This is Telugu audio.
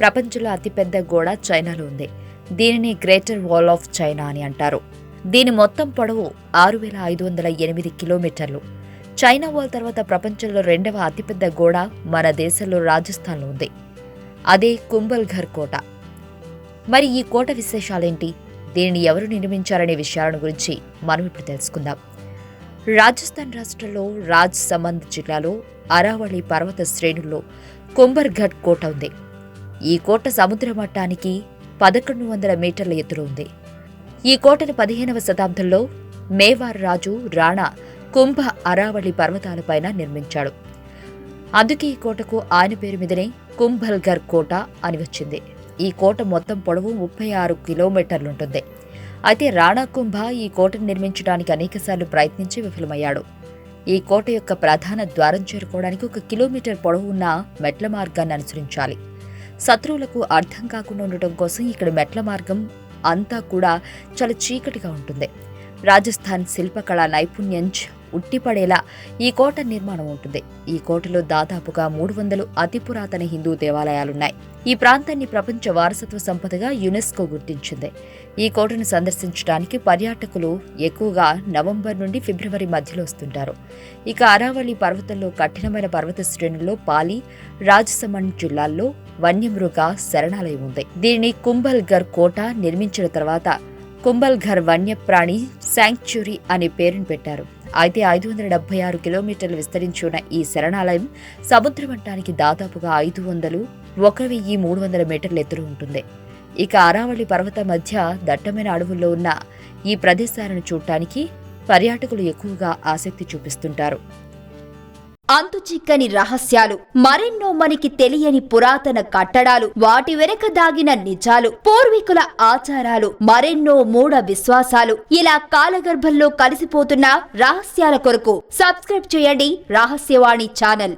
ప్రపంచంలో అతిపెద్ద గోడ చైనాలో ఉంది. దీనిని గ్రేటర్ వాల్ ఆఫ్ చైనా అని అంటారు. దీని మొత్తం పొడవు 6508 కిలోమీటర్లు. చైనా వాల్ తర్వాత ప్రపంచంలో రెండవ అతిపెద్ద గోడ మన దేశంలో రాజస్థాన్లో ఉంది. అదే కుంభల్ఘర్ కోట. మరి ఈ కోట విశేషాలేంటి, దీనిని ఎవరు నిర్మించారనే విషయాలను గురించి మనం ఇప్పుడు తెలుసుకుందాం. రాజస్థాన్ రాష్ట్రంలో రాజ్ సమంద్ జిల్లాలో అరావళి పర్వత శ్రేణుల్లో కుంభల్ఘర్ కోట ఉంది. ఈ కోట సముద్ర మట్టానికి 1100 మీటర్ల ఎత్తులో ఉంది. ఈ కోటను 15వ శతాబ్దంలో మేవార్ రాజు రాణా కుంభ అరావళి పర్వతాలపైన నిర్మించాడు. అందుకే ఈ కోటకు ఆయన పేరు మీదనే కుంభల్ఘర్ కోట అని వచ్చింది. ఈ కోట మొత్తం పొడవు 36 కిలోమీటర్లుంటుంది. అయితే రాణా కుంభ ఈ కోటను నిర్మించడానికి అనేకసార్లు ప్రయత్నించి విఫలమయ్యాడు. ఈ కోట యొక్క ప్రధాన ద్వారం చేరుకోవడానికి 1 కిలోమీటర్ పొడవు ఉన్న మెట్ల మార్గాన్ని అనుసరించాలి. శత్రువులకు అర్థం కాకుండా ఉండటం కోసం ఇక్కడ మెట్ల మార్గం అంతా కూడా చాలా చీకటిగా ఉంటుంది. రాజస్థాన్ శిల్పకళా నైపుణ్యం ఉట్టిపడేలా ఈ కోట నిర్మాణం ఉంటుంది. ఈ కోటలో దాదాపుగా 300 అతి పురాతన హిందూ దేవాలయాలున్నాయి. ఈ ప్రాంతాన్ని ప్రపంచ వారసత్వ సంపదగా యునెస్కో గుర్తించింది. ఈ కోటను సందర్శించడానికి పర్యాటకులు ఎక్కువగా నవంబర్ నుండి ఫిబ్రవరి మధ్యలో వస్తుంటారు. ఇక అరావళి పర్వతంలో కఠినమైన పర్వత శ్రేణుల్లో పాలి, రాజసమండ్ జిల్లాల్లో వన్యమృగ శరణాలయం ఉంది. దీనిని కుంభల్ఘర్ కోట నిర్మించిన తర్వాత కుంభల్ఘర్ వన్యప్రాణి శాంక్చురీ అనే పేరును పెట్టారు. అయితే 576 కిలోమీటర్లు విస్తరించి ఉన్న ఈ శరణాలయం సముద్ర మట్టానికి దాదాపుగా 1300 మీటర్ల ఎత్తులో ఉంటుంది. ఇక అరావళి పర్వత మధ్య దట్టమైన అడవుల్లో ఉన్న ఈ ప్రదేశాలను చూడటానికి పర్యాటకులు ఎక్కువగా ఆసక్తి చూపిస్తుంటారు. అంతుచిక్కని రహస్యాలు, మరెన్నో మనకి తెలియని పురాతన కట్టడాలు, వాటి వెనక దాగిన నిజాలు, పూర్వీకుల ఆచారాలు, మరెన్నో మూఢ విశ్వాసాలు, ఇలా కాలగర్భంలో కలిసిపోతున్న రహస్యాల కొరకు సబ్స్క్రైబ్ చేయండి రహస్యవాణి ఛానల్.